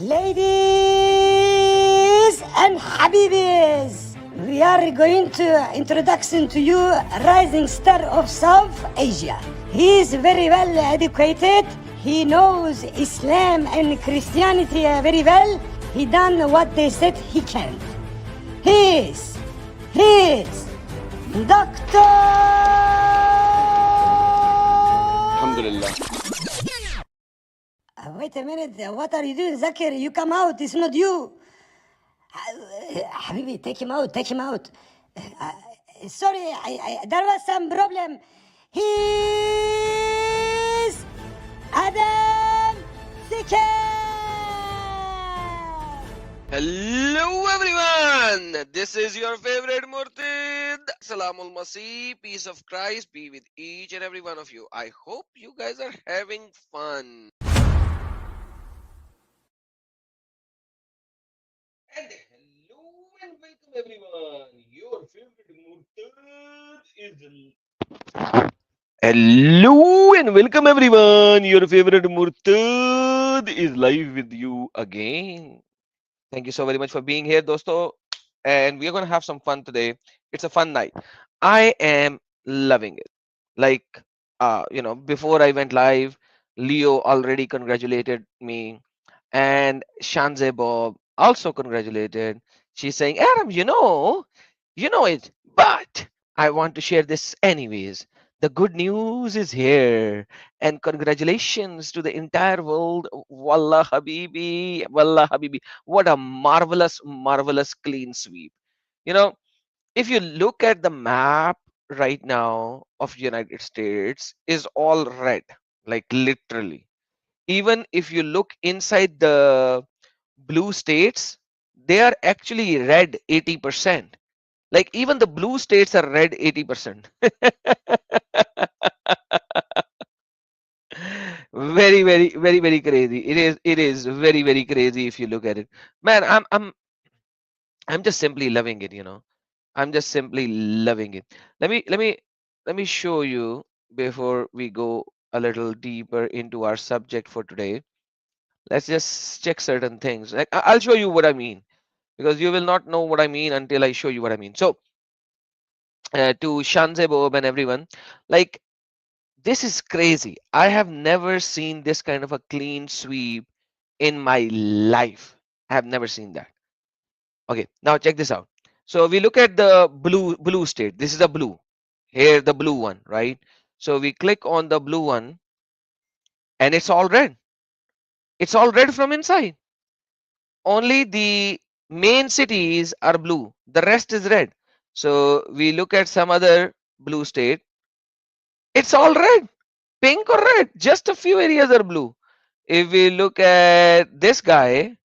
Ladies and Habibis, we are going to introduction to you rising star of South Asia. He is very well educated. He knows Islam and Christianity very well. He done what they said he can. He is Doctor. Alhamdulillah. Wait a minute, what are you doing, Zakir? You come out, it's not you. Habibi, take him out. Sorry, there was some problem. He's Adam Sikher. Hello everyone, this is your favorite Murtid. Salamul Masih, peace of Christ be with each and every one of you. I hope you guys are having fun. And hello and welcome everyone. Your favorite Murtid is... Hello and welcome everyone. Your favorite Murtid is live with you again. Thank you so very much for being here, dosto. And we are going to have some fun today. It's a fun night. I am loving it. Like, before I went live, Leo already congratulated me, and Shanze Bob also congratulated. She's saying, Adam, you know it, but I want to share this anyways. The good news is here, and congratulations to the entire world. Wallah Habibi, Wallah Habibi. What a marvelous, marvelous clean sweep. You know, if you look at the map right now of United States, is all red, like literally. Even if you look inside the blue states, they are actually red 80%. Like even the blue states are red 80%. Very, very, very, very crazy. It is very, very crazy if you look at it. Man, I'm just simply loving it. I'm just simply loving it. Let me show you before we go a little deeper into our subject for today. Let's just check certain things. Like I'll show you what I mean, because you will not know what I mean until I show you what I mean. So to Shanze Bob and everyone, like this is crazy. I have never seen this kind of a clean sweep in my life. I have never seen that. Okay, now check this out. So we look at the blue state. This is the blue. Here the blue one, right? So we click on the blue one and it's all red. It's all red from inside. Only the main cities are blue. The rest is red. So we look at some other blue state. It's all red, pink or red. Just a few areas are blue. If we look at this guy,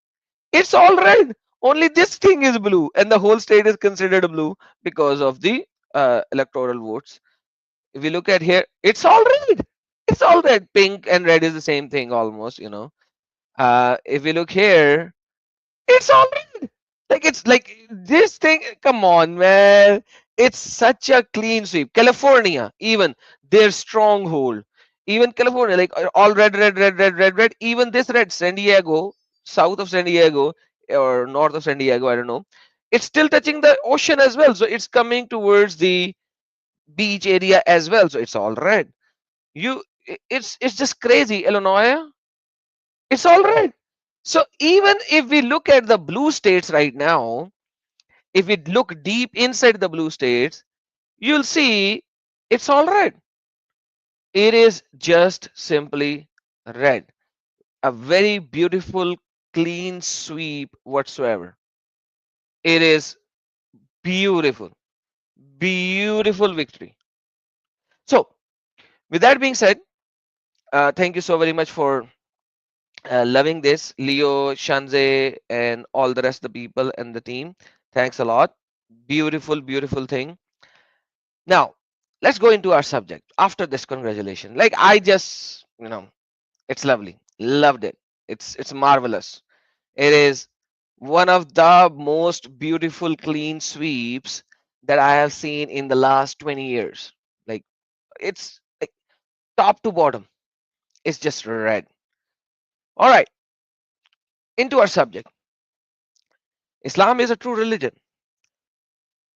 it's all red. Only this thing is blue, and the whole state is considered blue because of the electoral votes. If we look at here, it's all red. It's all red. Pink and red is the same thing almost. If we look here, it's all red. Like it's like this thing. Come on, man. It's such a clean sweep. California, even their stronghold. Even California, like all red, red, red, red, red, red. Even this red, San Diego, south of San Diego or north of San Diego, I don't know. It's still touching the ocean as well. So it's coming towards the beach area as well. So it's all red. It's just crazy. Illinois, it's all red. So even if we look at the blue states right now, if we look deep inside the blue states, you'll see it's all red. It is just simply red. A very beautiful, clean sweep whatsoever. It is beautiful, beautiful victory. So, with that being said, thank you so very much for loving this, Leo, Shanze, and all the rest of the people and the team. Thanks a lot. Beautiful, beautiful thing. Now, let's go into our subject after this congratulations. Like I just, it's lovely. Loved it. It's marvelous. It is one of the most beautiful clean sweeps that I have seen in the last 20 years. Like it's like top to bottom. It's just red. All right. into our subject. Islam is a true religion.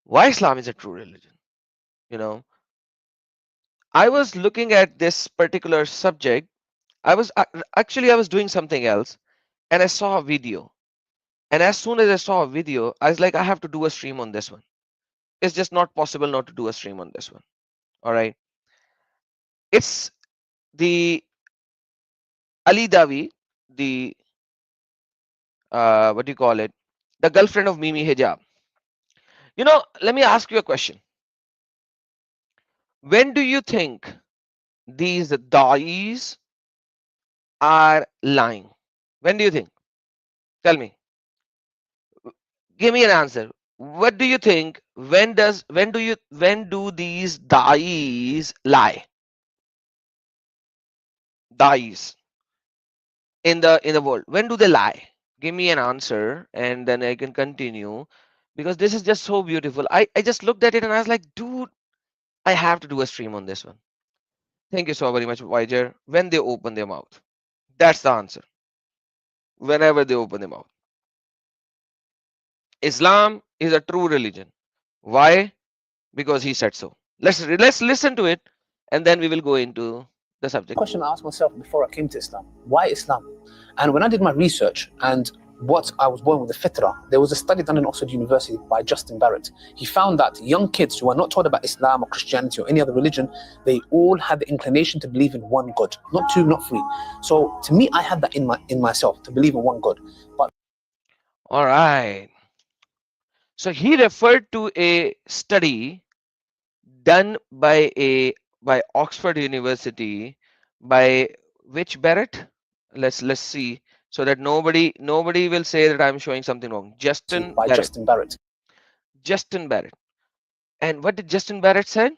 Why Islam is a true religion? You know, I was looking at this particular subject. I was doing something else, and I saw a video. And as soon as I saw a video, I was like, I have to do a stream on this one. It's just not possible not to do a stream on this one. All right. It's the Ali Dawi, the what do you call it? The girlfriend of Mimi Hijab. Let me ask you a question. When do you think these da'is are lying? When do you think? Tell me. Give me an answer. What do you think? When do these da'is lie? Da'is in the world. When do they lie? Give me an answer and then I can continue, because this is just so beautiful. I just looked at it and I was like, dude, I have to do a stream on this one. Thank you so very much, Viger. When they open their mouth. That's the answer. Whenever they open their mouth. Islam is a true religion. Why? Because he said so. Let's listen to it and then we will go into the subject. Question I asked myself before I came to Islam: why Islam? And when I did my research and what I was born with the fitrah, there was a study done in Oxford University by Justin Barrett. He found that young kids who are not taught about Islam or Christianity or any other religion, they all had the inclination to believe in one God, not two, not three. So to me, I had that in myself, to believe in one God. But all right. So he referred to a study done by Oxford University by which Barrett? Let's see, so that nobody will say that I'm showing something wrong. Justin Barrett. Justin Barrett. And what did Justin Barrett say?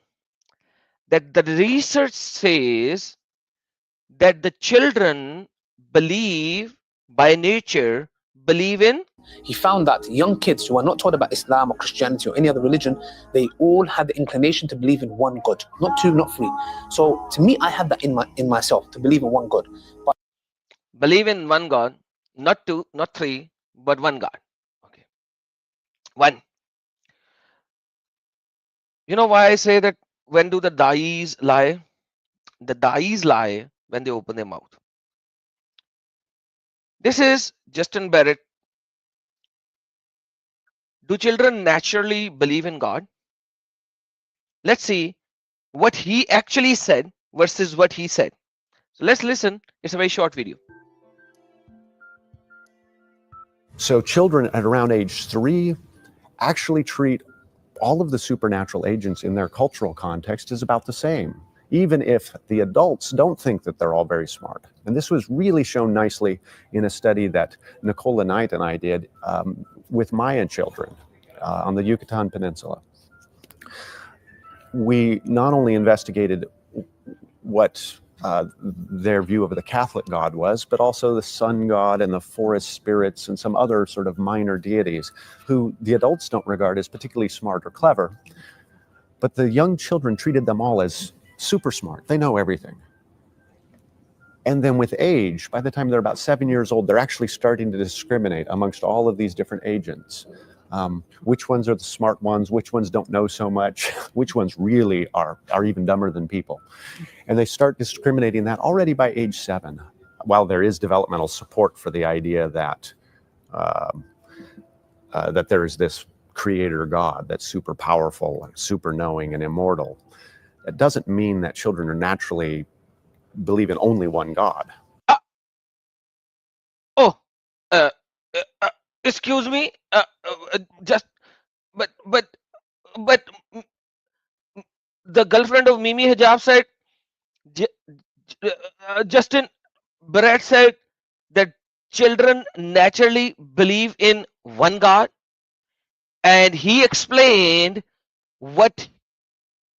That the research says that the children believe by nature, believe in. He found that young kids who are not taught about Islam or Christianity or any other religion, they all had the inclination to believe in one God, not two, not three. So to me, I had that in myself, to believe in one God. But believe in one God, not two, not three, but one God. Okay, one. You know why I say that? When do the da'is lie? The da'is lie when they open their mouth. This is Justin Barrett. Do children naturally believe in God? Let's see what he actually said versus what he said. So let's listen. It's a very short video. So children at around age 3 actually treat all of the supernatural agents in their cultural context as about the same, even if the adults don't think that they're all very smart. And this was really shown nicely in a study that Nicola Knight and I did with Mayan children on the Yucatan Peninsula. We not only investigated what their view of the Catholic God was, but also the sun god and the forest spirits and some other sort of minor deities who the adults don't regard as particularly smart or clever. But the young children treated them all as super smart. They know everything. And then with age, by the time they're about 7 years old, they're actually starting to discriminate amongst all of these different agents. Which ones are the smart ones, which ones don't know so much, which ones really are even dumber than people. And they start discriminating that already by age 7, while there is developmental support for the idea that that there is this creator God that's super powerful, super knowing, and immortal. That doesn't mean that children are naturally believe in only one God. Excuse me, but the girlfriend of Mimi Hijab said, Justin Barrett said that children naturally believe in one God, and he explained what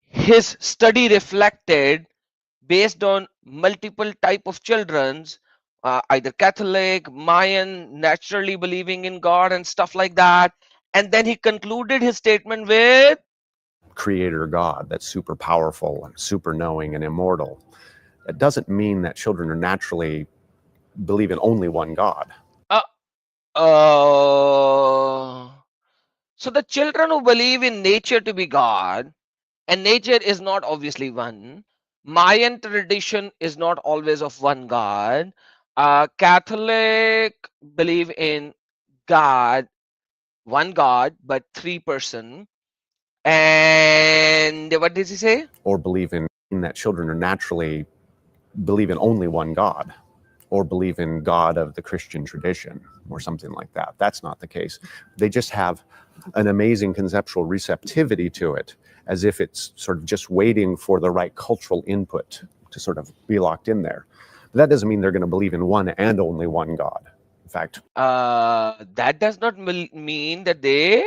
his study reflected based on multiple type of children's either Catholic, Mayan, naturally believing in God and stuff like that. And then he concluded his statement with creator God that's super powerful and super knowing and immortal. That doesn't mean that children are naturally believe in only one God. So the children who believe in nature to be God, and nature is not obviously one. Mayan tradition is not always of one God. Catholic believe in God, one God, but three person. And what did he say? Or believe in that children are naturally believe in only one God, or believe in God of the Christian tradition, or something like that. That's not the case. They just have an amazing conceptual receptivity to it, as if it's sort of just waiting for the right cultural input to sort of be locked in there. But that doesn't mean they're going to believe in one and only one God. In fact, That does not mean that they.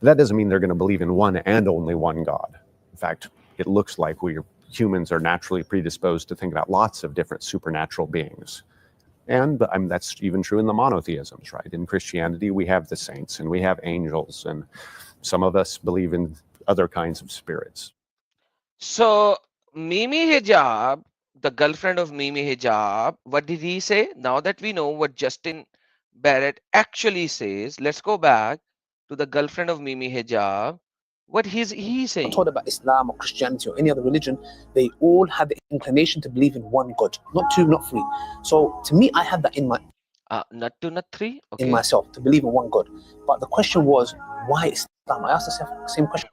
that doesn't mean they're going to believe in one and only one God. In fact, it looks like we humans are naturally predisposed to think about lots of different supernatural beings. And that's even true in the monotheisms, right? In Christianity, we have the saints and we have angels, and some of us believe in other kinds of spirits. So Mimi Hijab, the girlfriend of Mimi Hijab, what did he say? Now that we know what Justin Barrett actually says, let's go back to the girlfriend of Mimi Hijab. What he saying? Not told about Islam or Christianity or any other religion, they all had the inclination to believe in one God, not two, not three. So to me, I had that in my not two, not three. Okay. in myself to believe in one God. But the question was, why Islam? I asked the same question.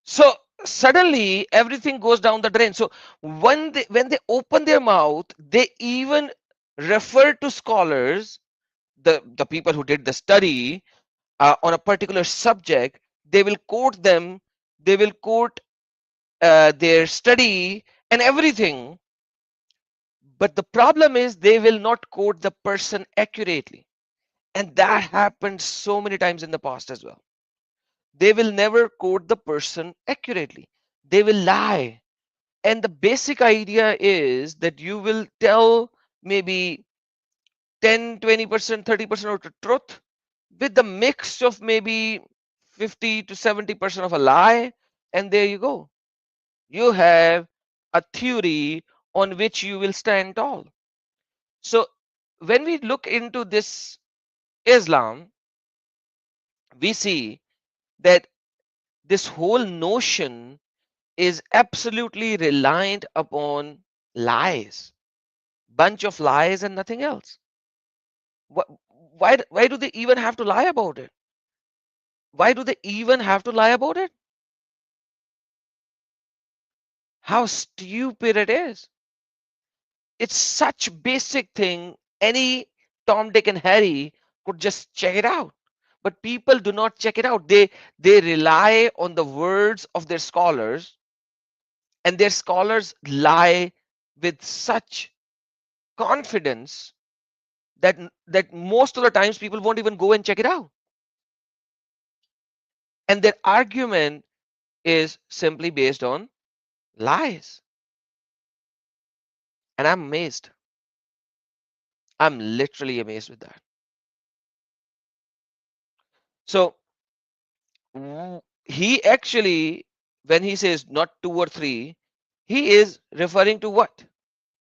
So suddenly everything goes down the drain. So when they open their mouth, they even refer to scholars, the people who did the study on a particular subject. They will quote them. They will quote their study and everything. But the problem is they will not quote the person accurately, and that happened so many times in the past as well. They will never quote the person accurately. They will lie. And the basic idea is that you will tell maybe 10, 20%, 30% of the truth with the mix of maybe 50 to 70% of a lie. And there you go. You have a theory on which you will stand tall. So when we look into this Islam, we see that this whole notion is absolutely reliant upon lies, bunch of lies and nothing else. Why do they even have to lie about it? Why do they even have to lie about it? How stupid it is. It's such basic thing. Any Tom, Dick, and Harry could just check it out. But people do not check it out. They rely on the words of their scholars, and their scholars lie with such confidence that most of the times people won't even go and check it out. And their argument is simply based on lies. And I'm amazed. I'm literally amazed with that. So he actually, when he says not two or three, he is referring to what?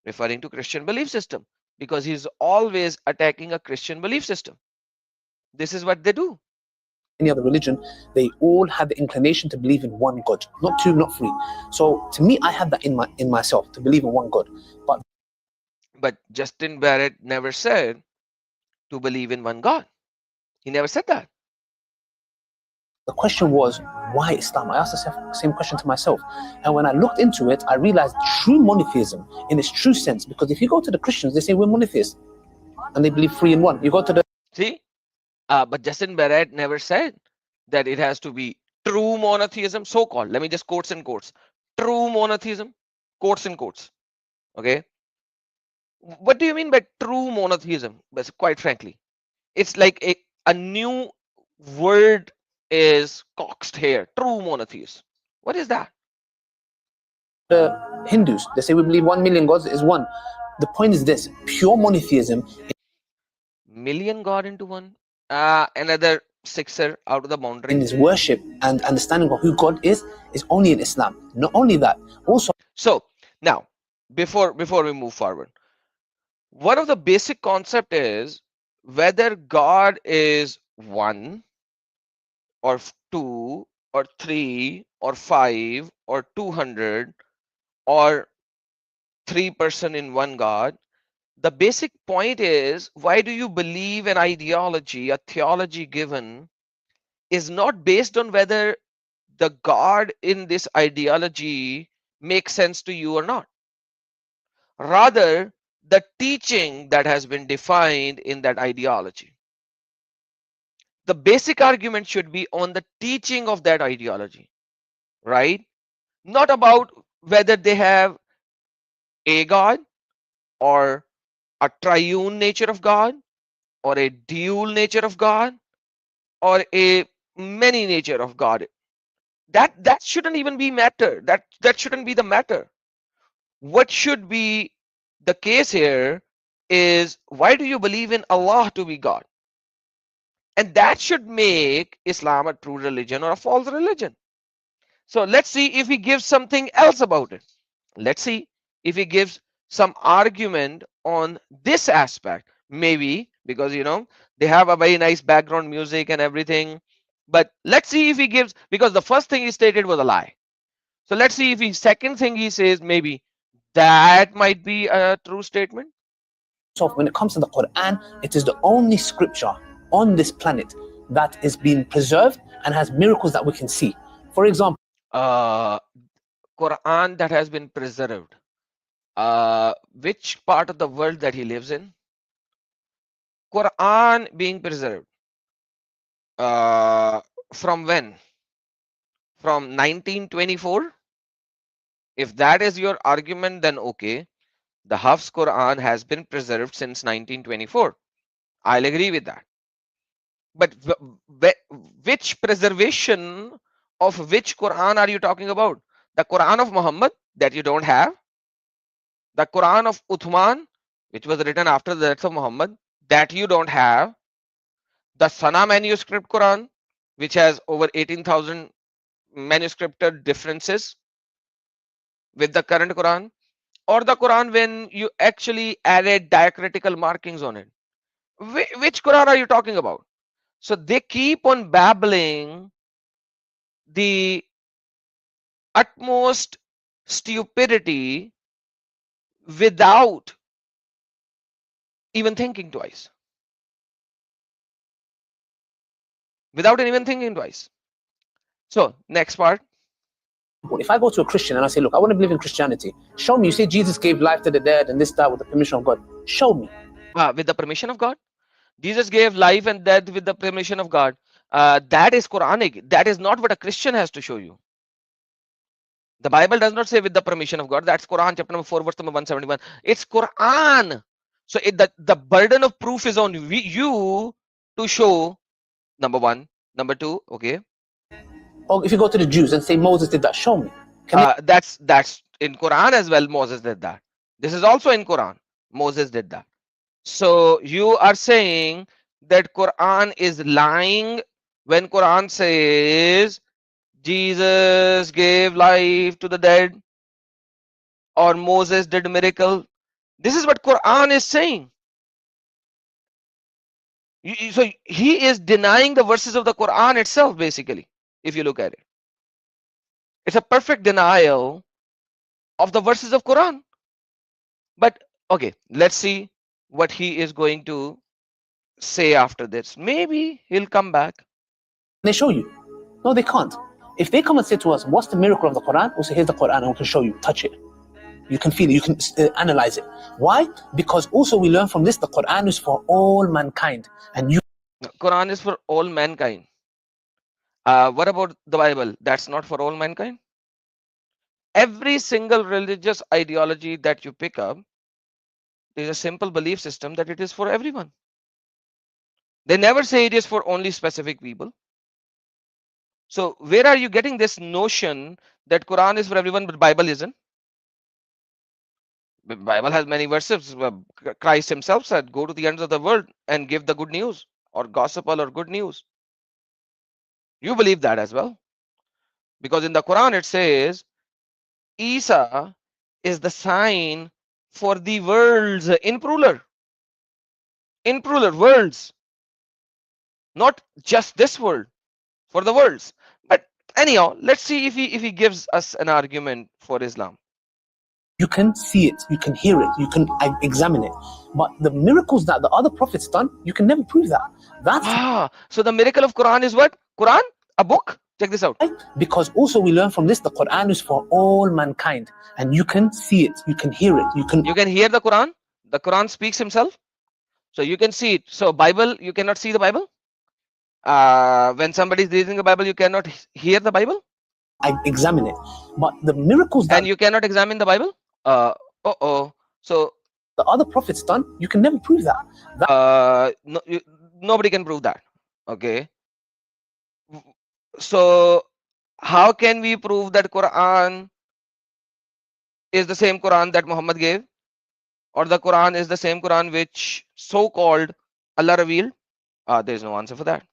Referring to Christian belief system, because he's always attacking a Christian belief system. This is what they do. Any other religion, they all had the inclination to believe in one God, not two, not three. So to me, I had that in myself to believe in one God. But Justin Barrett never said to believe in one God. He never said that. The question was, why Islam? I asked the same question to myself. And when I looked into it, I realized true monotheism in its true sense. Because if you go to the Christians, they say we're monotheists. And they believe three in one. You go to the... See? But Justin Barrett never said that it has to be true monotheism, so-called. Let me just quotes and quotes. True monotheism, quotes and quotes. Okay? What do you mean by true monotheism? But quite frankly, it's like a new word is coaxed here. True monotheist. What is that? The Hindus, they say we believe 1 million gods is one. The point is this: pure monotheism. Million God into one. Another sixer out of the boundary. In his worship and understanding of who God is only in Islam. Not only that, also. So now, before we move forward, One of the basic concept is whether God is one or two or three or five or 200 or three person in one God. The basic point is, why do you believe an ideology, a theology given is not based on whether the God in this ideology makes sense to you or not. Rather, the teaching that has been defined in that ideology. The basic argument should be on the teaching of that ideology, right? Not about whether they have a God or a triune nature of God or a dual nature of God or a many nature of God. That shouldn't even be matter. That shouldn't be the matter. What should be the case here is, why do you believe in Allah to be God? And that should make Islam a true religion or a false religion. So let's see if he gives something else about it. Let's see if he gives some argument on this aspect. Maybe because they have a very nice background music and everything. But let's see if he gives, because the first thing he stated was a lie. So let's see if he second thing he says, maybe that might be a true statement. So when it comes to the Quran, it is the only scripture on this planet that is being preserved and has miracles that we can see. For example, Quran that has been preserved. Which part of the world that he lives in? Quran being preserved. From when? From 1924? If that is your argument, then okay. The Hafs Quran has been preserved since 1924. I'll agree with that. But which preservation of which Quran are you talking about? The Quran of Muhammad that you don't have? The Quran of Uthman, which was written after the death of Muhammad, that you don't have? The Sana manuscript Quran, which has over 18,000 manuscripted differences with the current Quran, or the Quran when you actually added diacritical markings on it? Which Quran are you talking about? So they keep on babbling the utmost stupidity without even thinking twice. Without even thinking twice. So next part. if I go to a Christian and I say, look, I want to believe in Christianity, show me. You say Jesus gave life to the dead and this, that, with the permission of God. Show me. With the permission of God. Jesus gave life and death with the permission of God. That is Quranic. That is not what a Christian has to show you. The Bible does not say with the permission of God. That's Quran chapter number 4 verse number 171. It's Quran. So the burden of proof is on you to show, number one. Number two, okay. Or if you go to the Jews and say Moses did that, show me. That's in Quran as well. Moses did that. This is also in Quran. Moses did that. So you are saying that Quran is lying when Quran says Jesus gave life to the dead or Moses did miracle. This is what Quran is saying. So he is denying the verses of the Quran itself, basically, if you look at it. It's a perfect denial of the verses of Quran. But okay, let's see what he is going to say after this. Maybe he'll come back. They show you. No, they can't. If they come and say to us, what's the miracle of the Quran? We'll say, here's the Quran and we can show you. Touch it. You can feel it. You can analyze it. Why? Because also we learn from this, the Quran is for all mankind. And you. Quran is for all mankind. What about the Bible? That's not for all mankind. Every single religious ideology that you pick up is a simple belief system that it is for everyone. They never say it is for only specific people. So where are you getting this notion that Quran is for everyone but Bible isn't? The Bible has many verses. Christ himself said, go to the ends of the world and give the good news or gospel or good news. You believe that as well. Because in the Quran it says, Isa is the sign for the worlds in plural. in plural, worlds, not just this world, for the worlds. But anyhow, let's see if he gives us an argument for Islam. You can see it, you can hear it, you can examine it. But the miracles that the other prophets done, you can never prove that. That's So the miracle of Quran is what? Quran, a book. Check this out. because also we learn from this, the Quran is for all mankind, and you can see it, you can hear it, You can hear the Quran. The Quran speaks himself, so you can see it. So Bible, you cannot see the Bible. When somebody is reading the Bible, you cannot hear the Bible. I examine it. But the miracles that And you cannot examine the Bible. So the other prophets done, you can never prove that. no, nobody can prove that. Okay. So how can we prove that Quran is the same Quran that Muhammad gave, or the Quran is the same Quran which so-called Allah revealed? There is no answer for that.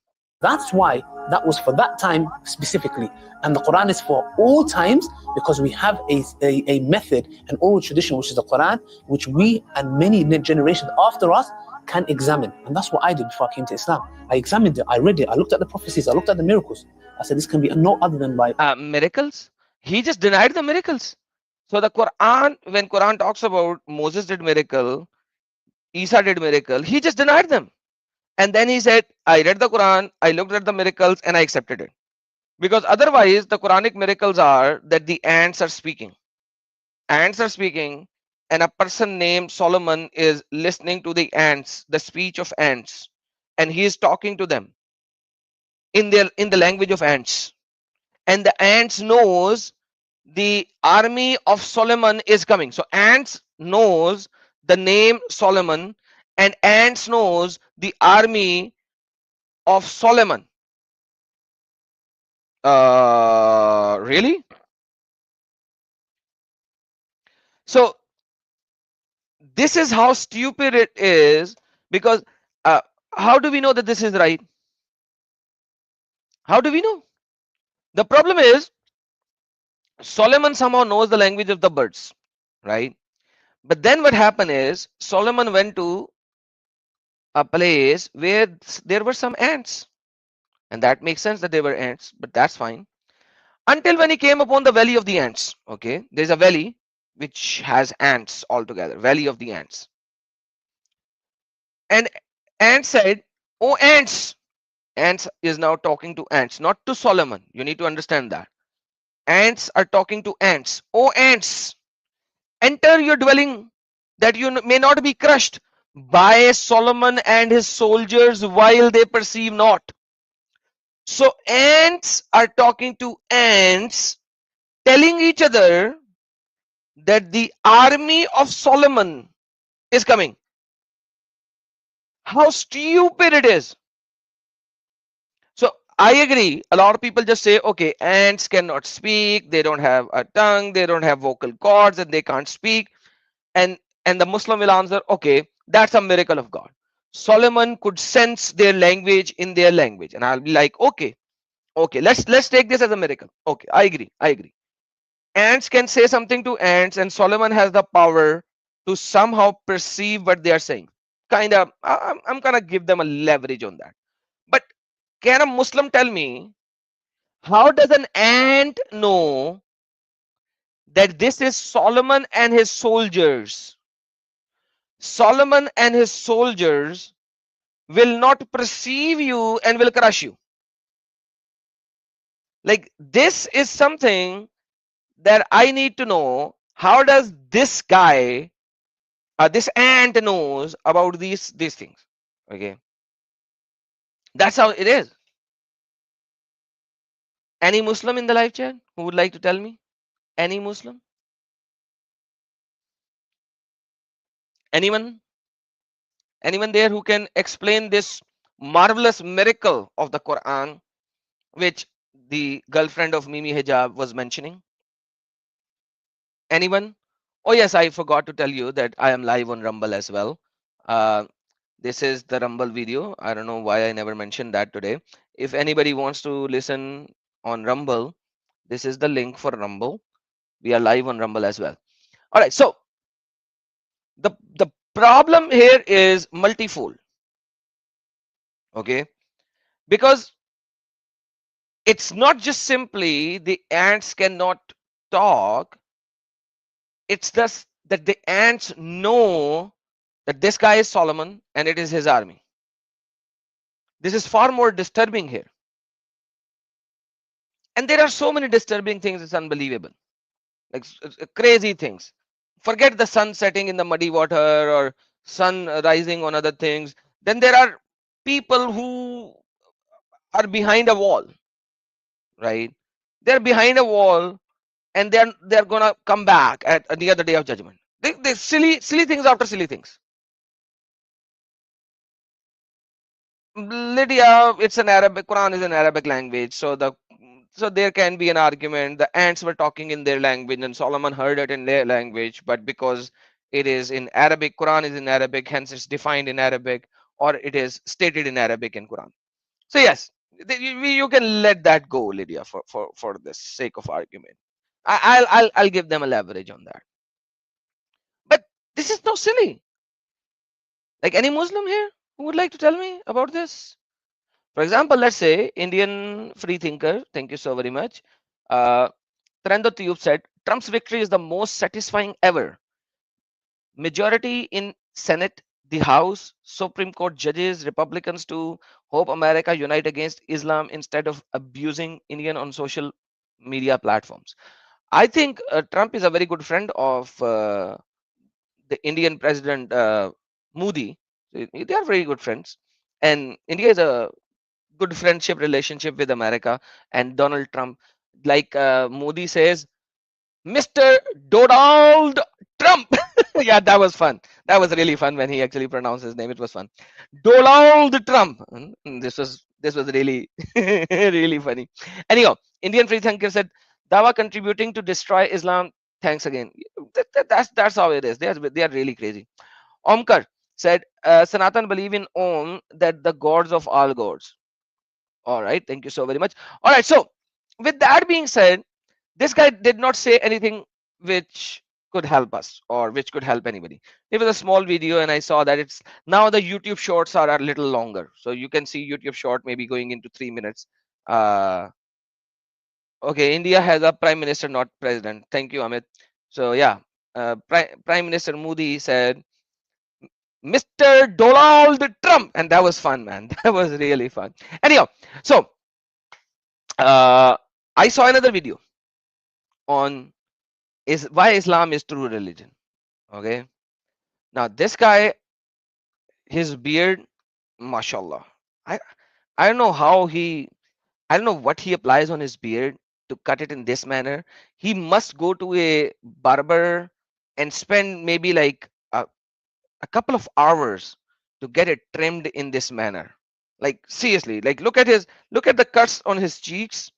That's why that was for that time specifically. And the Quran is for all times, because we have a method, an oral tradition, which is the Quran, which we and many generations after us can examine. And that's what I did before I came to Islam. I examined it, I read it, I looked at the prophecies, I looked at the miracles. I said, this can be no other than by miracles. He just denied the miracles. So the Quran, when Quran talks about Moses did miracle, Isa did miracle, he just denied them. And then he said, I read the Quran, I looked at the miracles, and I accepted it. Because otherwise, the Quranic miracles are that the ants are speaking. Ants are speaking, and a person named Solomon is listening to the ants, the speech of ants, and he is talking to them in the language of ants. And the ants knows the army of Solomon is coming. So ants knows the name Solomon, and ants knows the army of Solomon. Really? So this is how stupid it is, because how do we know that this is right? How do we know? The problem is Solomon somehow knows the language of the birds, right? But then what happened is Solomon went to a place where there were some ants, and that makes sense that they were ants, but that's fine. Until when he came upon the valley of the ants. Okay, there's a valley which has ants altogether, valley of the ants. And ant said, oh ants. Ants is now talking to ants, not to Solomon. You need to understand that. Ants are talking to ants. Oh ants, enter your dwelling, that you may not be crushed by Solomon and his soldiers while they perceive not. So ants are talking to ants, telling each other that the army of Solomon is coming. How stupid it is. So I agree. A lot of people just say, okay, ants cannot speak, they don't have a tongue, they don't have vocal cords, and they can't speak. And the Muslim will answer, okay, that's a miracle of God. Solomon could sense their language in their language. And I'll be like, okay, let's take this as a miracle. Okay, I agree. Ants can say something to ants, and Solomon has the power to somehow perceive what they are saying. I'm gonna give them a leverage on that. But can a Muslim tell me, how does an ant know that this is Solomon and his soldiers? Solomon and his soldiers will not perceive you and will crush you. Like, this is something that I need to know. How does this guy, this ant knows about these things? Okay, that's how it is. Any Muslim in the live chat who would like to tell me? Any Muslim? Anyone? Anyone there who can explain this marvelous miracle of the Quran, which the girlfriend of Mimi Hijab was mentioning? Anyone? Oh yes, I forgot to tell you that I am live on Rumble as well. This is the Rumble video. I don't know why I never mentioned that today. If anybody wants to listen on Rumble, this is the link for Rumble. We are live on Rumble as well. All right, so the problem here is multifold. Okay, because it's not just simply the ants cannot talk, it's just that the ants know that this guy is Solomon and it is his army. This is far more disturbing here. And there are so many disturbing things, it's unbelievable. Like crazy things. Forget the sun setting in the muddy water or sun rising on other things. Then there are people who are behind a wall, right? They're behind a wall and they're gonna come back at the other day of judgment. They silly things after silly things. Lydia, it's an Arabic, Quran is an Arabic language, so there can be an argument. The ants were talking in their language and Solomon heard it in their language, but because it is in Arabic, Quran is in Arabic, hence it's defined in Arabic, or it is stated in Arabic in Quran. So yes, you can let that go, Lydia, for the sake of argument. I'll give them a leverage on that. But this is no silly. Like any Muslim here who would like to tell me about this? For example, let's say Indian free thinker, thank you so very much. Trendo Tube said, Trump's victory is the most satisfying ever. Majority in Senate, the House, Supreme Court judges, Republicans to hope America unite against Islam instead of abusing Indian on social media platforms. I think Trump is a very good friend of the Indian president Modi. They are very good friends. And India is a good friendship relationship with America and Donald Trump. Like Modi says, Mr. Donald Trump. Yeah, that was fun. That was really fun when he actually pronounced his name. It was fun. Donald Trump. This was really really funny. Anyhow, Indian free thinker said, Dawah contributing to destroy Islam. Thanks again. That's how it is. They are really crazy. Omkar said, Sanatan believe in Om, that the gods of all gods. All right, thank you so very much. All right, so with that being said, this guy did not say anything which could help us or which could help anybody. It was a small video and I saw that it's now the YouTube shorts are a little longer. So you can see YouTube short maybe going into 3 minutes. Okay, India has a prime minister, not president. Thank you, Amit. So yeah, Prime Minister Modi said, Mr. Donald Trump, and that was fun, man. That was really fun. Anyhow, so I saw another video on is why Islam is true religion. Okay, now this guy, his beard, mashallah. I I don't know how I don't know what he applies on his beard to cut it in this manner. He must go to a barber and spend maybe like a couple of hours to get it trimmed in this manner. Like seriously, like look at the cuts on his cheeks.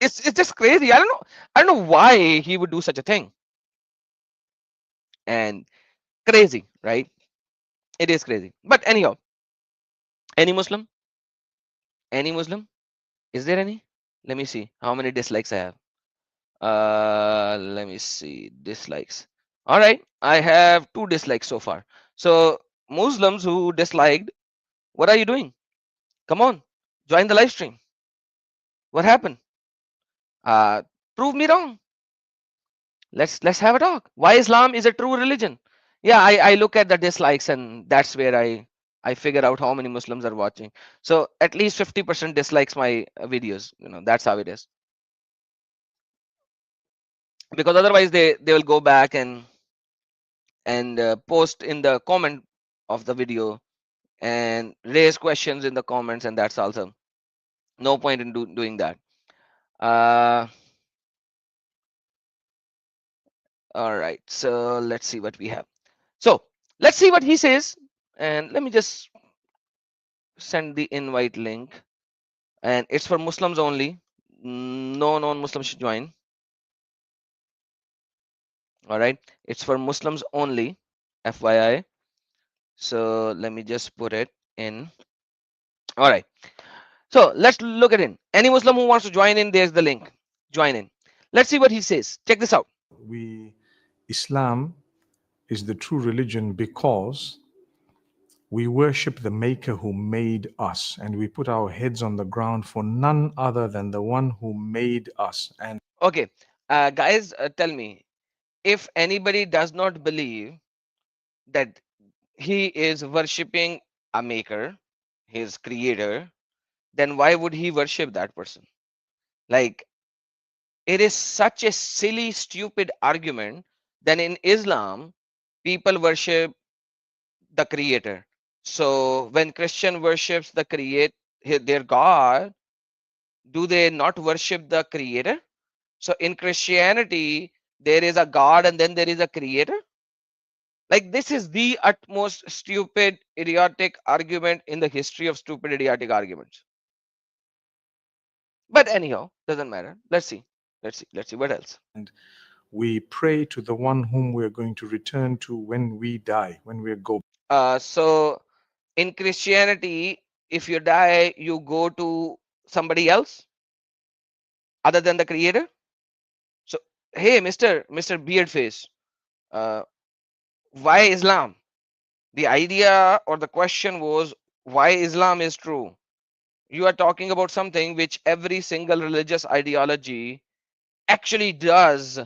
It's just crazy. I don't know why he would do such a thing. And crazy, right? It is crazy. But anyhow, any Muslim? Any Muslim? Is there any? Let me see how many dislikes I have. Let me see dislikes. All right, I have 2 dislikes so far. So Muslims who disliked, what are you doing? Come on, join the live stream. What happened? Prove me wrong. Let's have a talk. Why Islam is a true religion? Yeah, I look at the dislikes and that's where I figure out how many Muslims are watching. So at least 50% dislikes my videos. That's how it is. Because otherwise they will go back and post in the comment of the video and raise questions in the comments, and that's also no point in doing that. All right, so let's see what we have. So let's see what he says, and let me just send the invite link, and it's for Muslims only. No non-Muslims should join. All right, it's for Muslims only, FYI. So let me just put it in. All right, so let's look at it. Any Muslim who wants to join in, there's the link. Join in. Let's see what he says. Check this out. Islam is the true religion because We worship the Maker who made us, and we put our heads on the ground for none other than the one who made us. And Okay, guys, tell me, if anybody does not believe that he is worshipping a maker, his creator, then why would he worship that person? Like, it is such a silly, stupid argument. Then in Islam, people worship the creator. So when Christian worships the create their God, do they not worship the creator? So in Christianity, there is a God and then there is a creator. Like, this is the utmost stupid, idiotic argument in the history of stupid, idiotic arguments. But anyhow, doesn't matter. Let's see. Let's see what else. we pray to the one whom we're going to return to when we die, when we go. So in Christianity, if you die, you go to somebody else other than the creator. So hey, Mr. Beard Face, why Islam? The idea or the question was why Islam is true. You are talking about something which every single religious ideology actually does.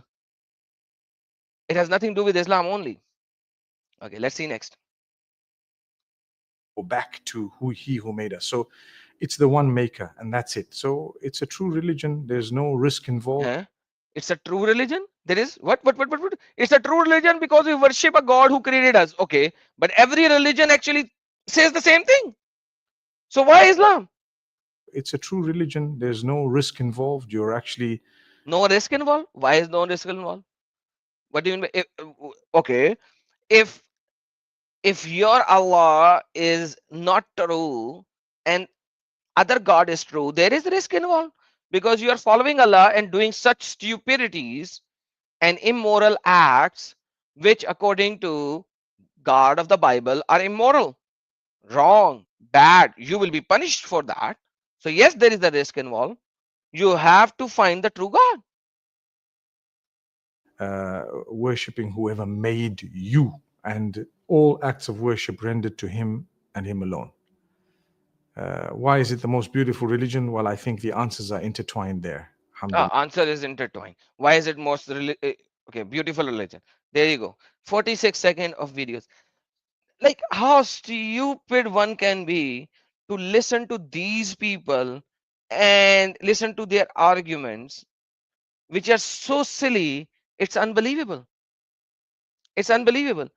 It has nothing to do with Islam only. Okay, let's see next. Go back to he who made us. So it's the one maker, and that's it. So it's a true religion. There's no risk involved. Huh? It's a true religion. There is what? It's a true religion because we worship a God who created us. Okay, but every religion actually says the same thing. So why Islam? It's a true religion. There's no risk involved. You're actually No risk involved. Why is no risk involved? What do you mean? Okay, if your Allah is not true and other God is true, there is risk involved because you are following Allah and doing such stupidities and immoral acts which according to God of the Bible are immoral, wrong, bad. You will be punished for that. So yes, there is a risk involved. You have to find the true God. worshipping whoever made you, and all acts of worship rendered to him and him alone. Why is it the most beautiful religion? Well, I think the answers are intertwined there. Answer is intertwined. Why is it most okay? Beautiful religion. There you go. 46 seconds of videos. Like, how stupid one can be to listen to these people and listen to their arguments, which are so silly. It's unbelievable. It's unbelievable.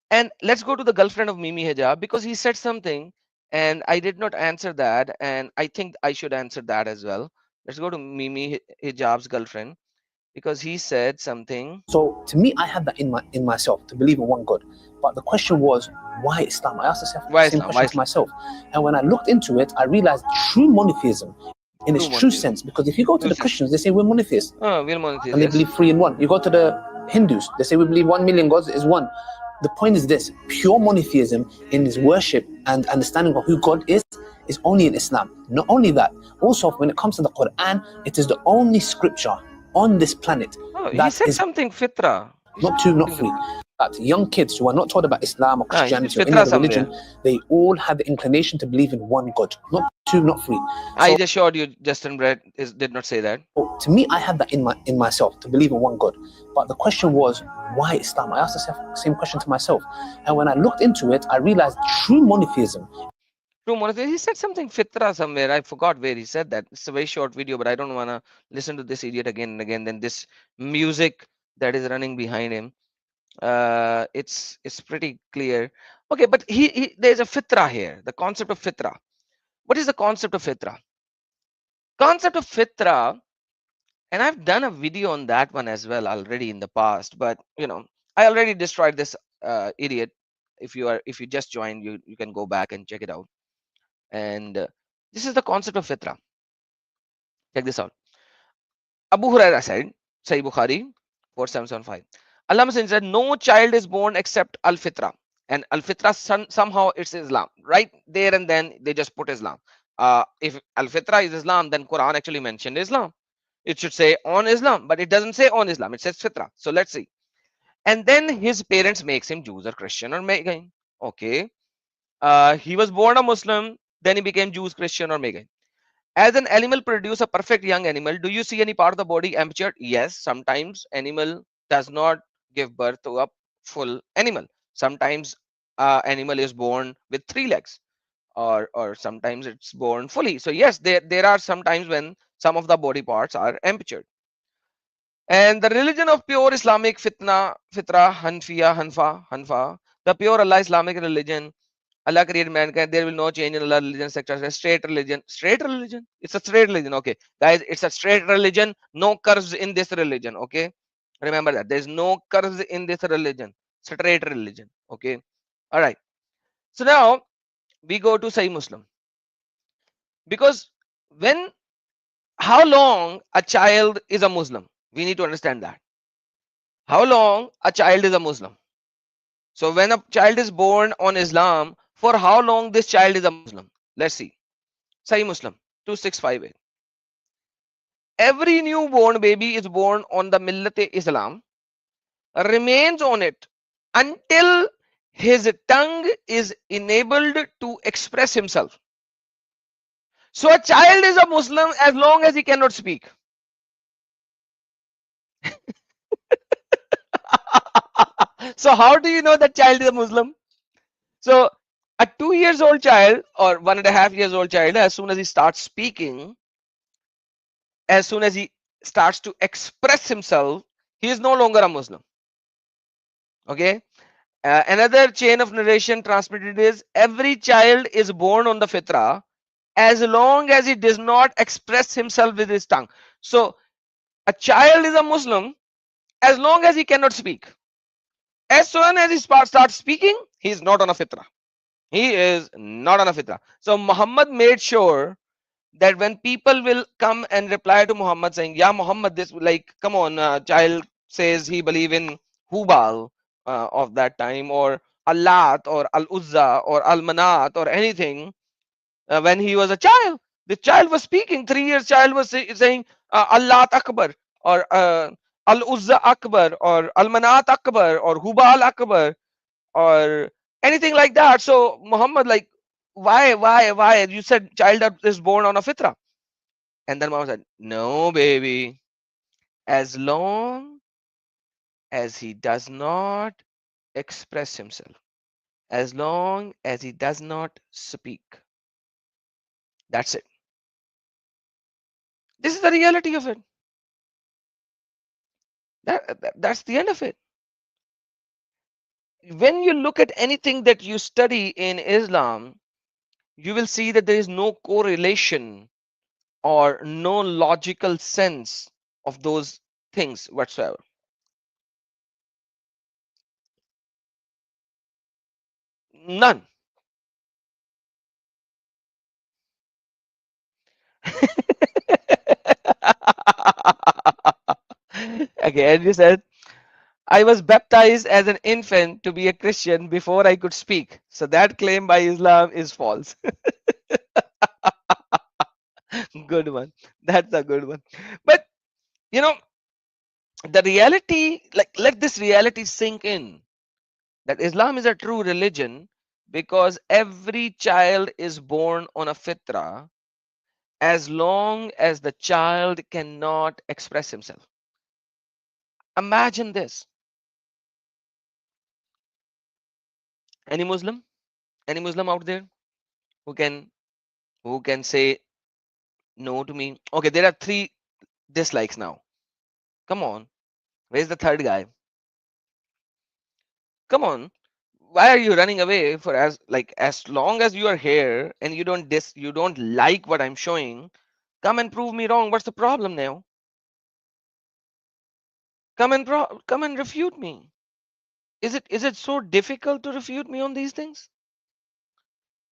And let's go to the girlfriend of Mimi Hijab because he said something and I did not answer that. And I think I should answer that as well. Let's go to Mimi Hijab's girlfriend because he said something. So to me, I had that in myself to believe in one God. But the question was, why Islam? I asked the same question to myself. And when I looked into it, I realized true monotheism in its true sense. Because if you go to the Christians, they say we're monotheists. We're monotheists. And they believe 3 in 1. You go to the Hindus, they say we believe 1 million gods is one. The point is this: pure monotheism in his worship and understanding of who God is only in Islam. Not only that, also when it comes to the Quran, it is the only scripture on this planet he said something fitra. Not 2, not 3. That young kids who are not taught about Islam or Christianity or any other religion, they all have the inclination to believe in one God. Not 2, not 3. I just showed you Justin Brett did not say that. To me, I had that in myself to believe in one God. But the question was, why Islam? I asked the same question to myself. And when I looked into it, I realized true monotheism. True monotheism. He said something fitra somewhere. I forgot where he said that. It's a very short video, but I don't want to listen to this idiot again and again. Then this music that is running behind him. It's pretty clear. Okay, but there's a fitra here. The concept of fitra. What is the concept of fitra? Concept of fitra, and I've done a video on that one as well already in the past. But you know, I already destroyed this idiot. If you just joined, you can go back and check it out. And this is the concept of fitra. Check this out. Abu Huraira said, Sahih Bukhari 4775. Allah said, no child is born except al-fitra. And al-fitra somehow it's Islam. Right there and then they just put Islam. If al-fitra is Islam, then Quran actually mentioned Islam. It should say on Islam, but it doesn't say on Islam. It says fitra. So let's see. And then his parents makes him Jews or Christian or Megan. Okay. He was born a Muslim, then he became Jews, Christian, or Megan. As an animal produce a perfect young animal, do you see any part of the body amputated? Yes, sometimes animal does not give birth to a full animal. Sometimes animal is born with 3 legs, or sometimes it's born fully. So yes, there are some times when some of the body parts are amputated. And the religion of pure Islamic fitra, Hanfa, the pure Allah Islamic religion. Allah created mankind. There will no change in Allah religion, etc. Straight religion. Straight religion. It's a straight religion. Okay, guys, it's a straight religion. No curves in this religion. Okay, remember that. There's no curves in this religion. Straight religion. Okay. All right. So now we go to Sahih Muslim, because when how long a child is a Muslim, we need to understand that. How long a child is a Muslim. So when a child is born on Islam, for how long this child is a Muslim? Let's see. Sahih Muslim 2658. Every newborn baby is born on the Millat Islam, remains on it until his tongue is enabled to express himself. So a child is a Muslim as long as he cannot speak. So how do you know that child is a Muslim? So a 2 years old child or 1.5 years old child, as soon as he starts speaking, as soon as he starts to express himself, he is no longer a Muslim. Okay. Another chain of narration transmitted is every child is born on the fitra as long as he does not express himself with his tongue. So a child is a Muslim as long as he cannot speak. As soon as he starts speaking, he is not on a fitra. He is not on a fitra. So Muhammad made sure that when people will come and reply to Muhammad saying, "Yeah, Muhammad, this like, come on, child says he believe in Hubal of that time, or Allat, or Al Uzza, or Al Manat, or anything." When he was a child, the child was speaking. 3 years child was saying Allat Akbar, or Al Uzza Akbar, or Al Manat Akbar, or Hubal Akbar, or anything like that. So Muhammad, like, why? You said child is born on a fitra. And then Muhammad said, no, baby, as long as he does not express himself, as long as he does not speak, that's it. This is the reality of it. That's the end of it. When you look at anything that you study in Islam, you will see that there is no correlation or no logical sense of those things whatsoever. None. Again, you said, I was baptized as an infant to be a Christian before I could speak. So that claim by Islam is false. Good one. That's a good one. But you know, the reality, like, let this reality sink in, that Islam is a true religion because every child is born on a fitra as long as the child cannot express himself. Imagine this. Any Muslim? Any Muslim out there who can say no to me? Okay, there are 3 dislikes now. Come on. Where's the third guy? Come on. Why are you running away? For as long as you are here and you don't like what I'm showing, come and prove me wrong. What's the problem now? Come and refute me. Is it so difficult to refute me on these things?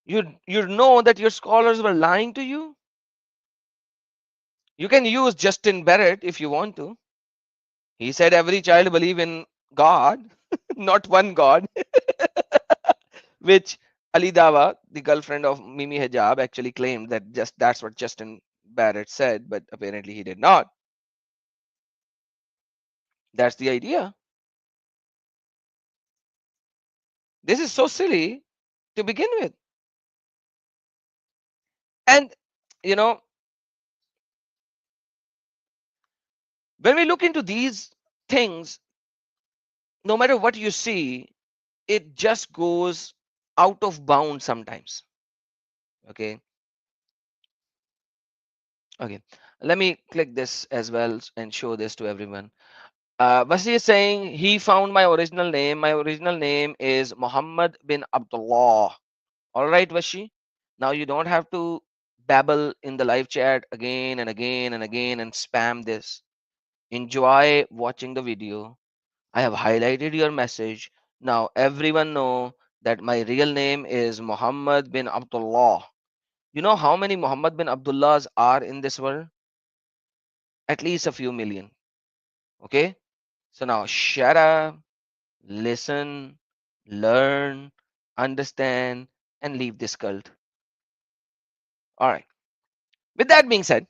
You know that your scholars were lying to you. You can use Justin Barrett if you want to. He said every child believe in God, not one God, which Ali Dawah, the girlfriend of Mimi Hijab, actually claimed that just that's what Justin Barrett said, but apparently he did not. That's the idea. This is so silly to begin with. And you know, when we look into these things, no matter what you see, it just goes out of bounds sometimes. Okay. Okay. Let me click this as well and show this to everyone. Basi is saying he found my original name. My original name is Muhammad bin Abdullah. All right, Vashi. Now you don't have to babble in the live chat again and again and again and spam this. Enjoy watching the video. I have highlighted your message. Now everyone know that my real name is Muhammad bin Abdullah. You know how many Muhammad bin Abdullahs are in this world? At least a few million. Okay? So now shut up, listen, learn, understand, and leave this cult. All right. With that being said,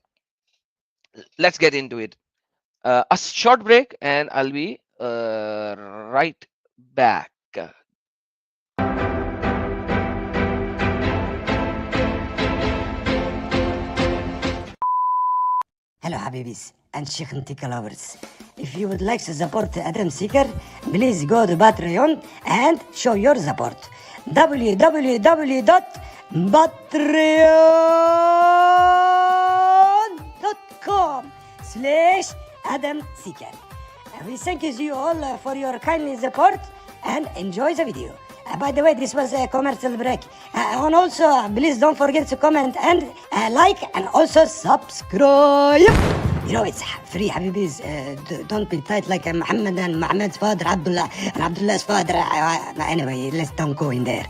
let's get into it. A short break, and I'll be right back. Hello Habibis and Sheikh lovers. If you would like to support Adam Seeker, please go to Patreon and show your support. www.patreon.com/Adam Seeker. We thank you all for your kind support and enjoy the video. By the way, this was a commercial break. And also, please don't forget to comment and like and also subscribe. You know, it's free, Habibis. Don't be tight like Muhammad and Muhammad's father, Abdullah, and Abdullah's father. Anyway, let's don't go in there.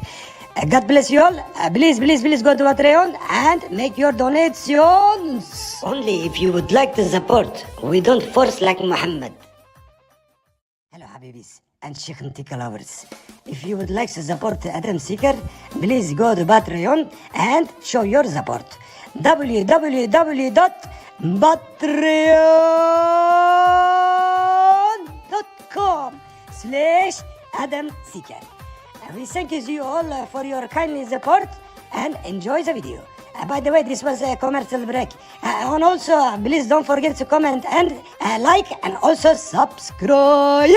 God bless you all. Please go to Patreon and make your donations. Only if you would like to support. We don't force like Muhammad. Hello Habibis and Sheikh lovers. If you would like to support Adam Seeker, please go to Patreon and show your support. www.patreon.com/Adam Seeker. We thank you all for your kind support and enjoy the video. By the way, this was a commercial break. And also, please don't forget to comment and like and also subscribe.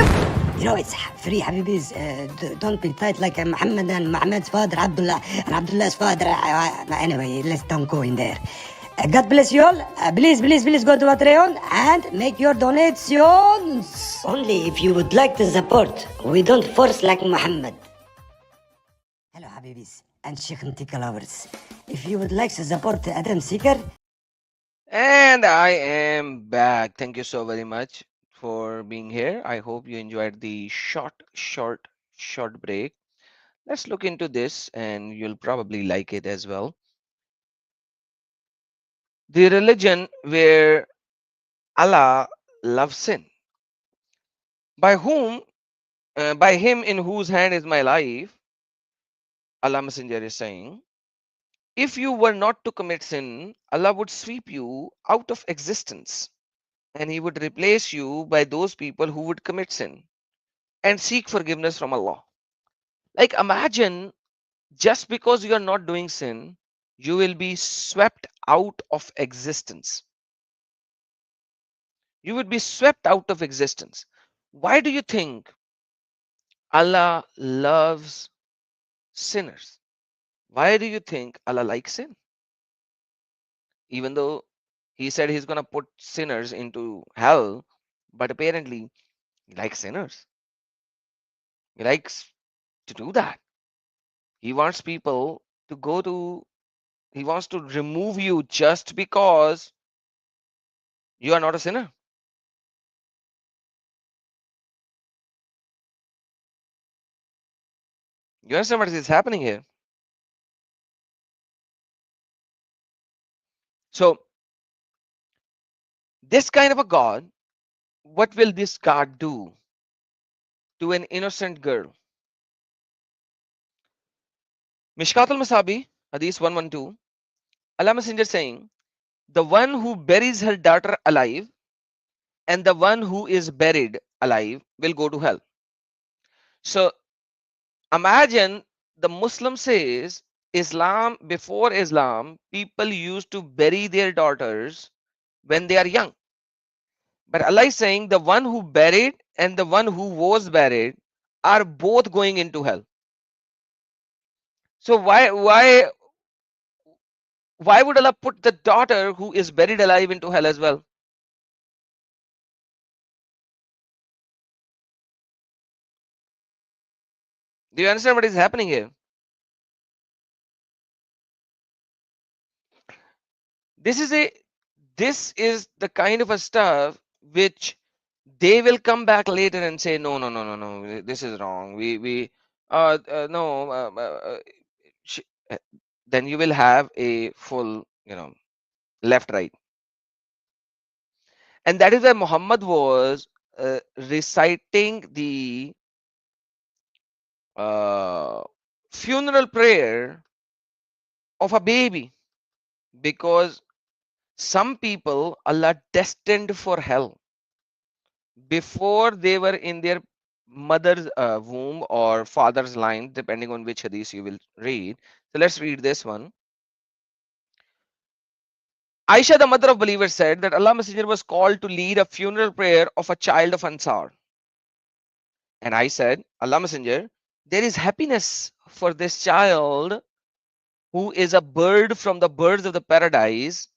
You know, it's free, Habibis. Don't be tight like Muhammad and Muhammad's father, Abdullah, and Abdullah's father. Anyway, let's don't go in there. God bless you all. Please go to Patreon and make your donations. Only if you would like to support. We don't force like Muhammad. Hello Habibis and Sheikh lovers. If you would like to support Adam Seeker. And I am back. Thank you so very much for being here. I hope you enjoyed the short break. Let's look into this and you'll probably like it as well. The religion where Allah loves sin. By whom, by him in whose hand is my life, Allah Messenger is saying, if you were not to commit sin, Allah would sweep you out of existence and he would replace you by those people who would commit sin and seek forgiveness from Allah. Like imagine, just because you are not doing sin, you will be swept out of existence. You would be swept out of existence. Why do you think Allah loves sinners? Why do you think Allah likes sin? Even though he said he's going to put sinners into hell, but apparently he likes sinners. He likes to do that. He wants people to go to, he wants to remove you just because you are not a sinner. You understand what is happening here? So, this kind of a God, what will this God do to an innocent girl? Mishkat al-Masabi, Hadith 112, Allah Messenger saying, the one who buries her daughter alive and the one who is buried alive will go to hell. So imagine the Muslim says, Before Islam, people used to bury their daughters when they are young. But Allah is saying the one who buried and the one who was buried are both going into hell. So why would Allah put the daughter who is buried alive into hell as well? Do you understand what is happening here? This is the kind of a stuff which they will come back later and say, no, no, no, no, no, this is wrong. We no uh, then you will have a full, left right. And that is why Muhammad was reciting the funeral prayer of a baby, because some people Allah destined for hell before they were in their mother's womb or father's line, depending on which hadith you will read. So let's read this one. Aisha, the mother of believers, said that Allah Messenger was called to lead a funeral prayer of a child of Ansar. And I said, Allah Messenger, there is happiness for this child who is a bird from the birds of the paradise,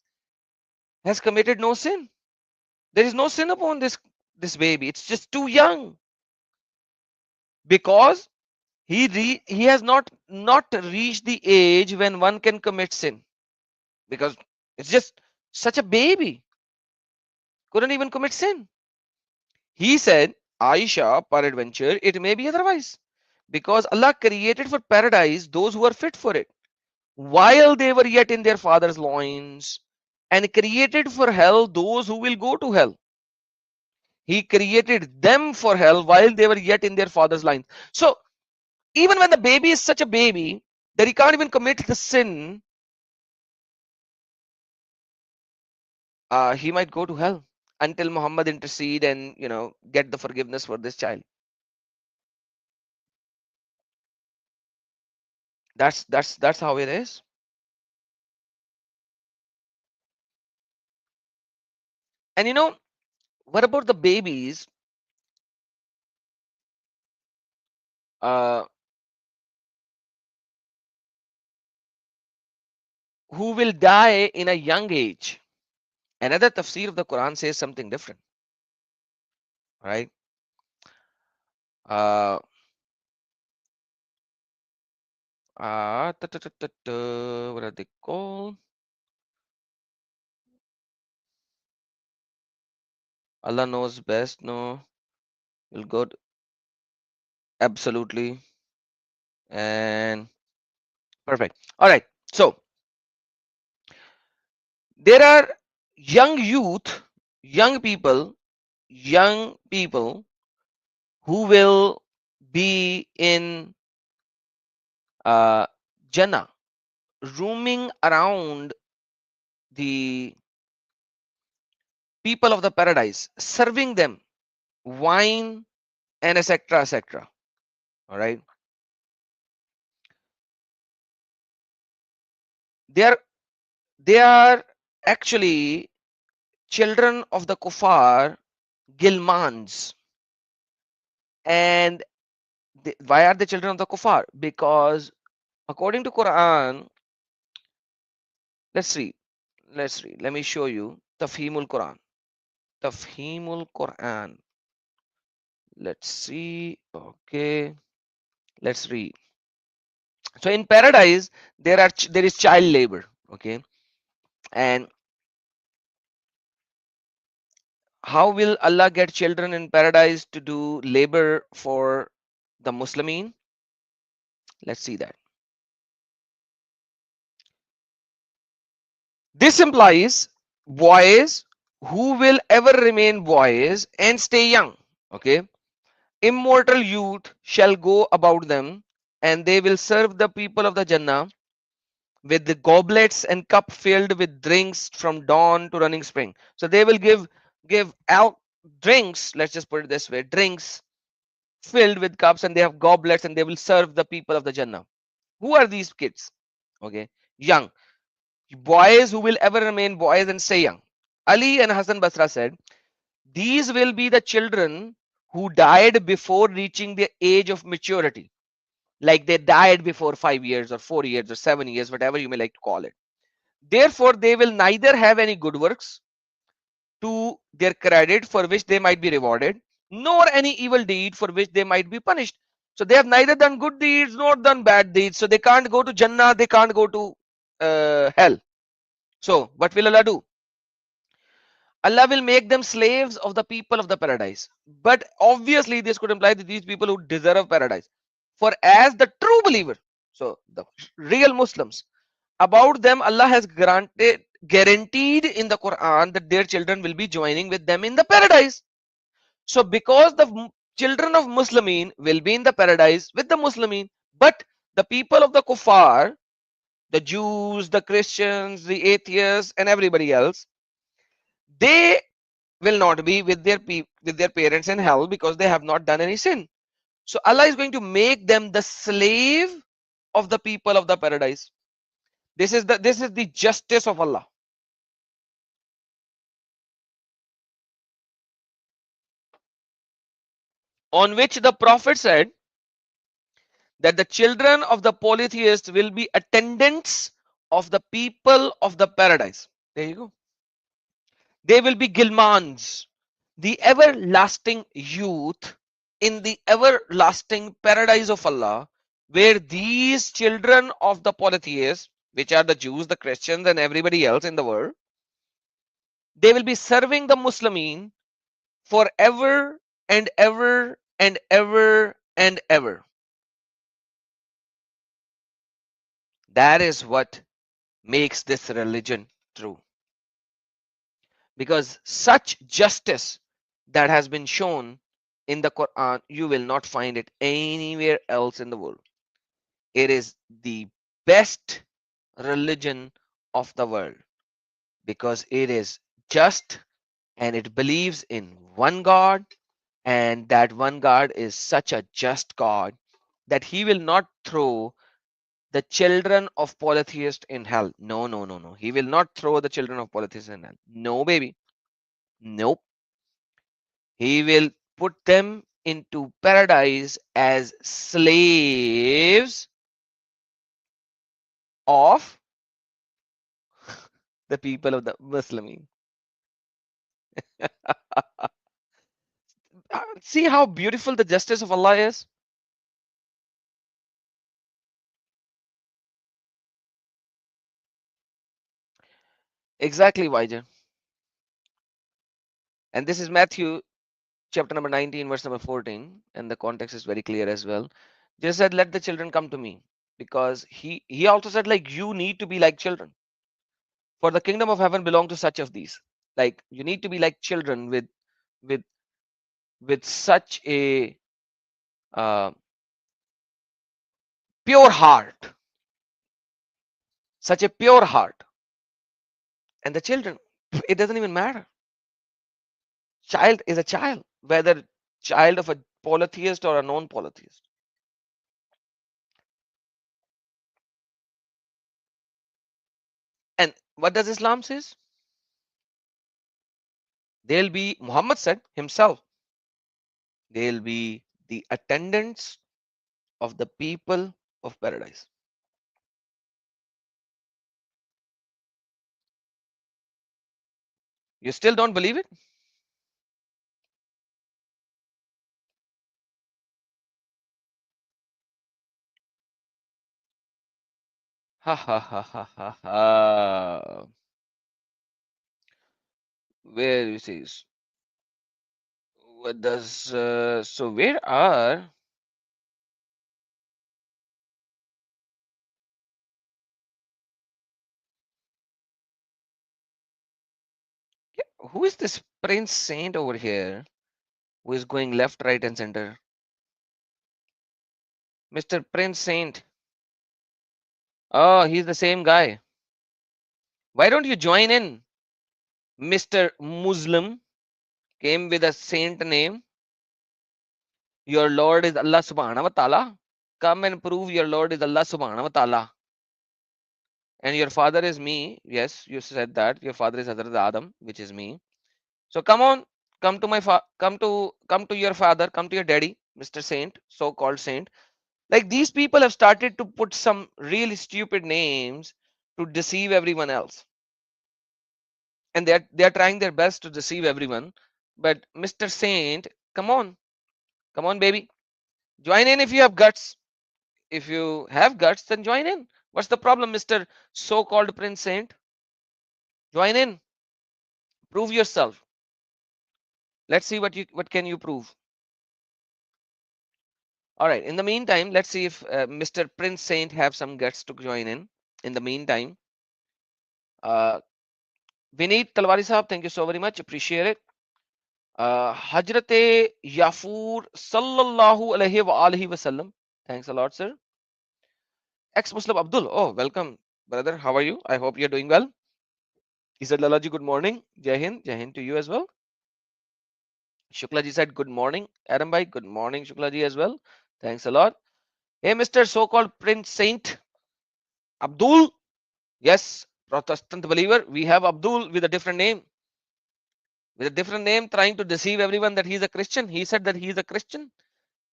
has committed no sin. There is no sin upon this baby. It's just too young, because he has not reached the age when one can commit sin, because it's just such a baby, couldn't even commit sin. He said, Aisha, peradventure it may be otherwise, because Allah created for paradise those who are fit for it while they were yet in their father's loins, and created for hell those who will go to hell. He created them for hell while they were yet in their father's line. So even when the baby is such a baby that he can't even commit the sin, he might go to hell until Muhammad intercede and get the forgiveness for this child. That's how it is. And what about the babies uh, who will die in a young age? Another tafsir of the Quran says something different, right? uh, what are they called? Allah knows best. No, will go absolutely and perfect. All right. So there are young people who will be in Jannah, roaming around the people of the paradise, serving them wine and etc. etc. All right. They are they are actually children of the kuffar, Gilmans. And why are they children of the kuffar? Because according to Quran, let's read. Let me show you Tafhimul Quran. Tafhimul Quran. Let's see. Okay. Let's read. So in paradise, there is child labor. Okay. And how will Allah get children in paradise to do labor for the Muslimin? Let's see that. This implies boys who will ever remain boys and stay young. Okay. Immortal youth shall go about them, and they will serve the people of the Jannah with the goblets and cup filled with drinks from dawn to running spring. So they will give out drinks. Let's just put it this way: drinks filled with cups, and they have goblets, and they will serve the people of the Jannah. Who are these kids? Okay, young boys who will ever remain boys and stay young. Ali and Hassan Basra said, these will be the children who died before reaching the age of maturity. Like they died before 5 years or 4 years or 7 years, whatever you may like to call it. Therefore, they will neither have any good works to their credit for which they might be rewarded, nor any evil deed for which they might be punished. So they have neither done good deeds nor done bad deeds. So they can't go to Jannah, they can't go to hell. So what will Allah do? Allah will make them slaves of the people of the paradise. But obviously, this could imply that these people who deserve paradise. For as the true believer, so the real Muslims, about them, Allah has guaranteed in the Quran that their children will be joining with them in the paradise. So because the children of Muslimin will be in the paradise with the Muslimin, but the people of the kuffar, the Jews, the Christians, the atheists, and everybody else, they will not be with their parents in hell because they have not done any sin. So Allah is going to make them the slave of the people of the paradise. This is the justice of Allah. On which the Prophet said that the children of the polytheists will be attendants of the people of the paradise. There you go. They will be Gilmans, the everlasting youth in the everlasting paradise of Allah, where these children of the polytheists, which are the Jews, the Christians, and everybody else in the world, they will be serving the Muslimin forever and ever and ever and ever. That is what makes this religion true. Because such justice that has been shown in the Quran, you will not find it anywhere else in the world. It is the best religion of the world because it is just and it believes in one God, and that one God is such a just God that he will not throw the children of polytheists in hell. No, no, no, no. He will not throw the children of polytheists in hell. No, baby. Nope. He will put them into paradise as slaves of the people of the Muslimin. See how beautiful the justice of Allah is? Exactly, Vajan. And this is Matthew chapter number 19, verse number 14. And the context is very clear as well. Jesus said, let the children come to me. Because he also said, like, you need to be like children. For the kingdom of heaven belong to such of these. Like, you need to be like children with with such a pure heart, such a pure heart. And the children, it doesn't even matter. Child is a child, whether child of a polytheist or a non-polytheist. And what does Islam says? They'll be, Muhammad said himself, they'll be the attendants of the people of paradise. You still don't believe it? Ha ha ha ha ha ha. Where you see? What does so? Where are? Who is this Prince Saint over here? Who is going left, right, and center? Mr. Prince Saint. Oh, he's the same guy. Why don't you join in? Mr. Muslim came with a saint name. Your Lord is Allah subhanahu wa ta'ala. Come and prove your Lord is Allah subhanahu wa ta'ala. and your father is me. Yes, you said that your father is Hazrat Adam, which is me. So come on, come to come to your father, come to your daddy, Mr. Saint, so-called saint. Like these people have started to put some really stupid names to deceive everyone else, and they're trying their best to deceive everyone. But Mr. Saint, come on, baby, join in if you have guts. If you have guts, then join in. What's the problem, Mr. So-called Prince Saint? Join in, prove yourself. Let's see what can you prove. All right. In the meantime, let's see if Mr. Prince Saint have some guts to join in. In the meantime, uh, Vineet Talwari Sahab, thank you so very much. Appreciate it. Hajrate Yafur Sallallahu Alaihi wa alihi Wasallam. Thanks a lot, sir. Ex-Muslim Abdul. Oh, welcome, brother. How are you? I hope you're doing well. He said, Lalaji, good morning. Jai Hind to you as well. Shuklaji said, good morning. Adam Bhai, good morning, Shuklaji as well. Thanks a lot. Hey, Mr. So-called Prince Saint Abdul. Yes, Protestant believer. We have Abdul with a different name. With a different name, trying to deceive everyone that he's a Christian. He said that he's a Christian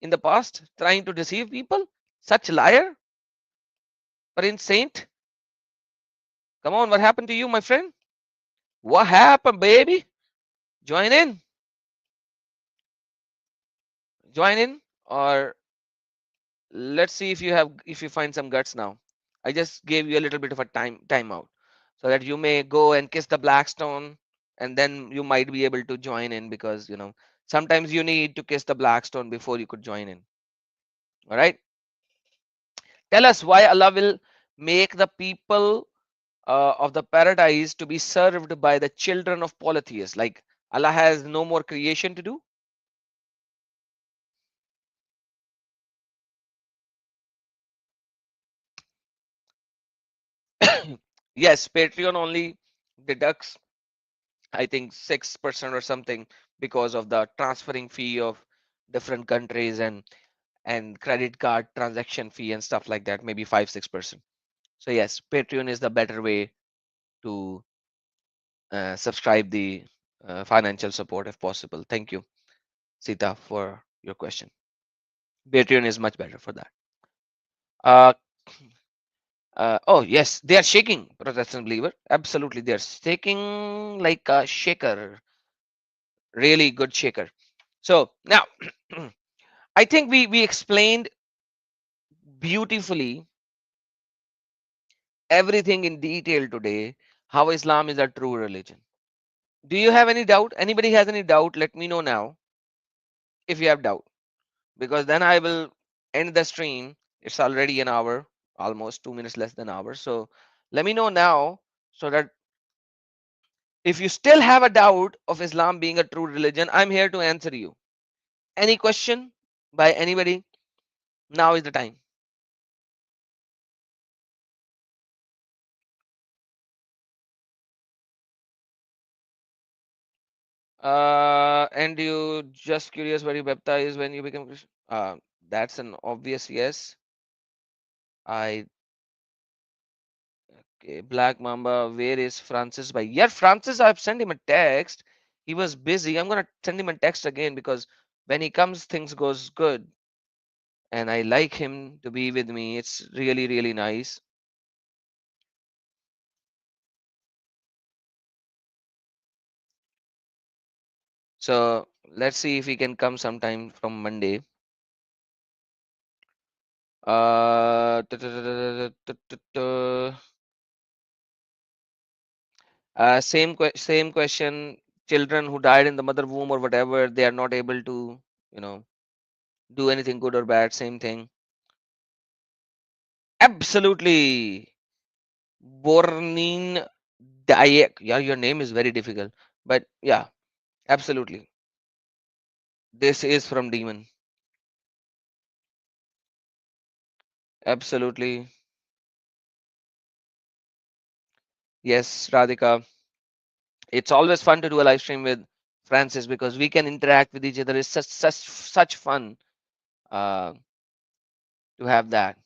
in the past, trying to deceive people. Such liar. Prince Saint. Come on, what happened to you, my friend? What happened, baby? Join in. Join in, or let's see if you find some guts now. I just gave you a little bit of a timeout so that you may go and kiss the black stone, and then you might be able to join in, because sometimes you need to kiss the black stone before you could join in. All right, tell us why Allah will make the people of the paradise to be served by the children of polytheists. Like Allah has no more creation to do. Yes, Patreon only deducts, I think, 6% or something because of the transferring fee of different countries, and credit card transaction fee and stuff like that, maybe 5-6%. So yes, Patreon is the better way to subscribe the financial support if possible. Thank you, Sita, for your question. Patreon is much better for that. uh, oh yes, they are shaking, Protestant believer. Absolutely, they are shaking like a shaker, really good shaker. So now I think we explained beautifully everything in detail today, how Islam is a true religion. Do you have any doubt? Anybody has any doubt? Let me know now if you have doubt, because then I will end the stream. It's already an hour, almost 2 minutes less than an hour. So let me know now, so that if you still have a doubt of Islam being a true religion, I'm here to answer you. Any question by anybody? Now is the time. And you just curious where you baptize when you become Christian? That's an obvious yes. I Okay, Black Mamba, where is Francis by? Yeah, Francis, I've sent him a text. He was busy. I'm gonna send him a text again, because when he comes, things goes good. And I like him to be with me. It's really, really nice. So let's see if he can come sometime from Monday. Uh, same question. Children who died in the mother womb or whatever, they are not able to, you know, do anything good or bad. Same thing. Absolutely. Bornin Dayak. Yeah, your name is very difficult. But yeah, absolutely. This is from Demon. Absolutely. Yes, Radhika. It's always fun to do a live stream with Francis, because we can interact with each other. It's such fun uh, to have that.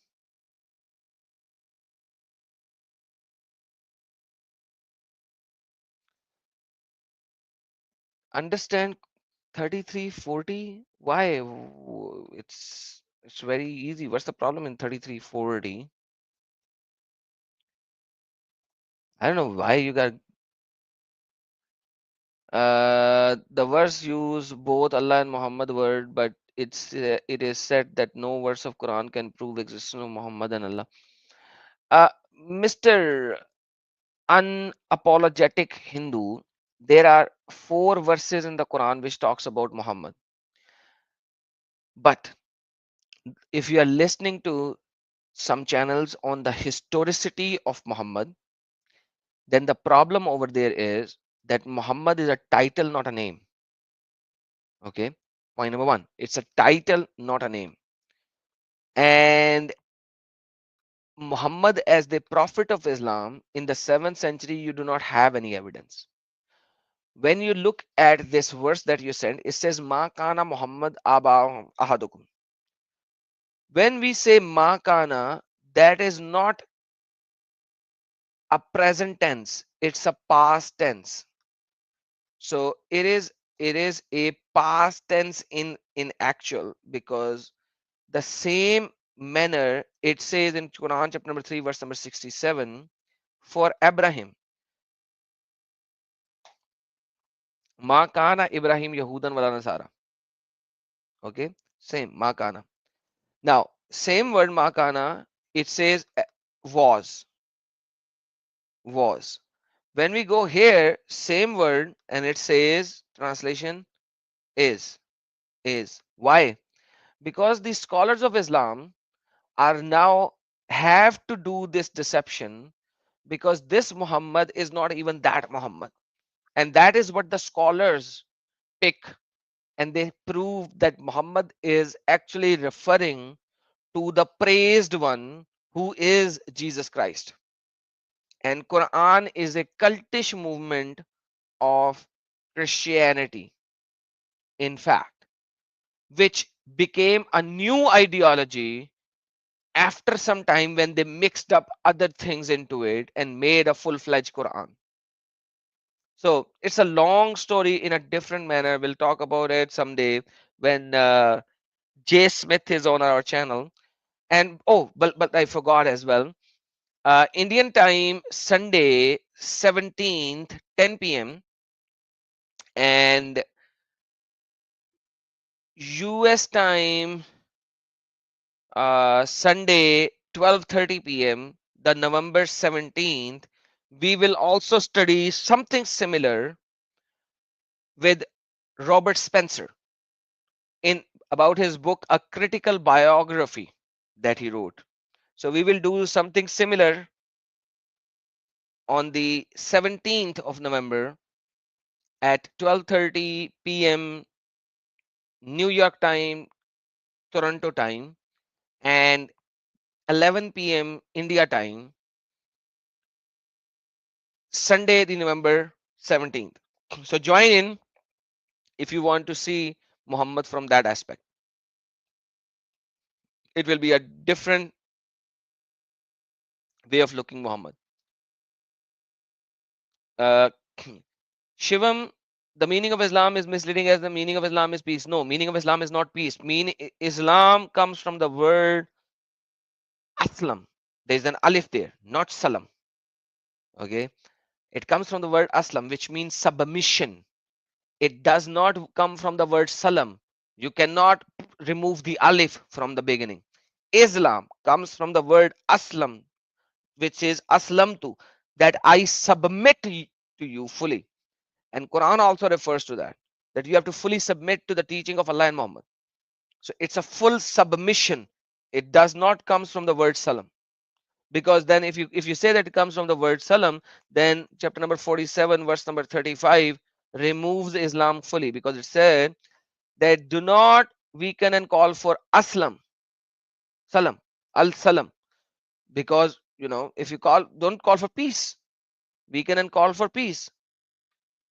understand 3340? Why? It's very easy. What's the problem in 3340? I don't know why you got the verse use both Allah and Muhammad word, but it is said that no verse of Quran can prove existence of Muhammad and Allah. Mr. Unapologetic Hindu, there are 4 verses in the Quran which talks about Muhammad. But if you are listening to some channels on the historicity of Muhammad, then the problem over there is that Muhammad is a title, not a name. Okay, point number 1, it's a title, not a name. And Muhammad as the prophet of Islam in the 7th century, you do not have any evidence. When you look at this verse that you sent, it says Ma kana Muhammad aba ahadukum. When we say Ma kana, that is not a present tense, it's a past tense. So it is a past tense in actual, because the same manner it says in Quran chapter number 3 verse number 67 for Abraham, Ma kana Ibrahim Yahudan wala Nasara. Okay, same Ma kana. Now same word Ma kana, it says was. When we go here, same word, and it says translation is. Why? Because the scholars of Islam are now have to do this deception, because this Muhammad is not even that Muhammad. And that is what the scholars pick, and they prove that Muhammad is actually referring to the praised one who is Jesus Christ. And Quran is a cultish movement of Christianity, in fact, which became a new ideology after some time when they mixed up other things into it and made a full-fledged Quran. So it's a long story in a different manner. We'll talk about it someday when Jay Smith is on our channel. And oh, but I forgot as well. Indian time Sunday 17th 10 p.m. and US time Sunday 12:30 p.m. the November 17th, we will also study something similar with Robert Spencer in about his book A Critical Biography that he wrote. So we will do something similar on the 17th of November at 12:30 p.m. New York time, Toronto time, and 11 p.m. India time, Sunday, the November 17th. So join in if you want to see Muhammad from that aspect. It will be a different way of looking Muhammad. Shivam, the meaning of Islam is misleading as the meaning of Islam is peace. No, meaning of Islam is not peace. Islam comes from the word aslam. There is an alif there, not salam. Okay, it comes from the word aslam, which means submission. It does not come from the word salam. You cannot remove the alif from the beginning. Islam comes from the word aslam, which is aslamtu, that I submit to you fully. And Quran also refers to that you have to fully submit to the teaching of Allah and Muhammad. So it's a full submission. It does not comes from the word salam. Because then if you say that it comes from the word salam, then chapter number 47 verse number 35 removes Islam fully, because it said that do not weaken and call for aslam, salam, al salam, because if you don't call for peace, weaken and call for peace.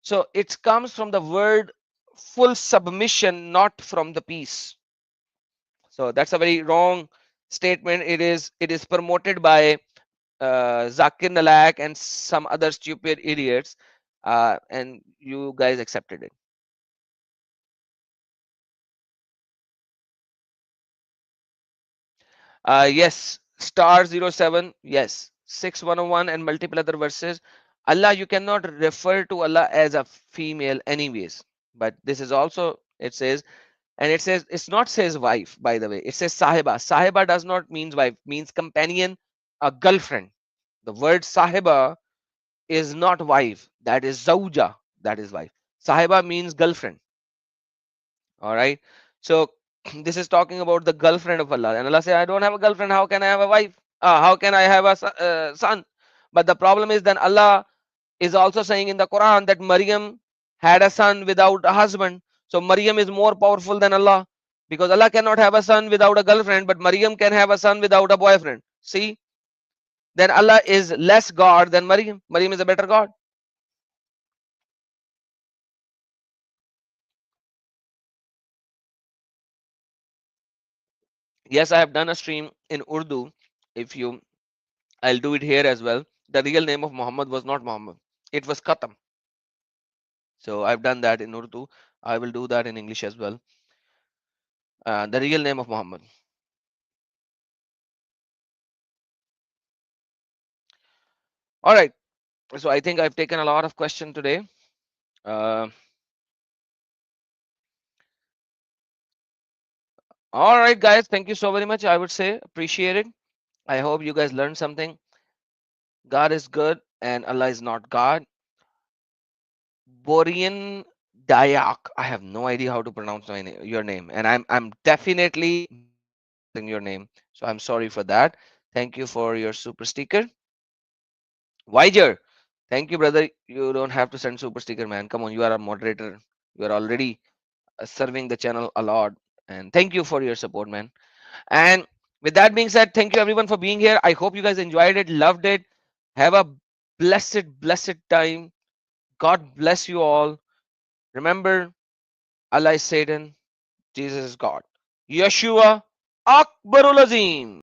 So it comes from the word full submission, not from the peace. So that's a very wrong statement. It is promoted by Zakir Nalak and some other stupid idiots, and you guys accepted it. Yes, star 07. Yes, 6101 and multiple other verses. Allah, you cannot refer to Allah as a female anyways. But this is also, it says, and it says, it's not says wife, by the way. It says sahiba. Sahiba does not mean wife, means companion, a girlfriend. The word sahiba is not wife. That is zawja. That is wife. Sahiba means girlfriend. All right. So this is talking about the girlfriend of Allah. And Allah said, I don't have a girlfriend. How can I have a wife? How can I have a son? But the problem is then Allah is also saying in the Quran that Maryam had a son without a husband. So Maryam is more powerful than Allah, because Allah cannot have a son without a girlfriend, but Maryam can have a son without a boyfriend. See, then Allah is less God than Maryam. Maryam is a better God. Yes, I have done a stream in Urdu. If you, I'll do it here as well. The real name of Muhammad was not Muhammad. It was Khatam. So I've done that in Urdu. I will do that in English as well. The real name of Muhammad. All right. So I think I've taken a lot of question today. Uh, all right, guys. Thank you so very much. I would say appreciate it. I hope you guys learned something. God is good and Allah is not God. Borean Dayak. I have no idea how to pronounce your name, and I'm definitely in your name. So I'm sorry for that. Thank you for your super sticker. Wiger, thank you, brother. You don't have to send super sticker, man. Come on, you are a moderator. You are already serving the channel a lot, and thank you for your support, man. And with that being said, thank you everyone for being here. I hope you guys enjoyed it, loved it. Have a blessed time. God bless you all. Remember, Allah is Satan, Jesus is God. Yeshua Akbarul Azim.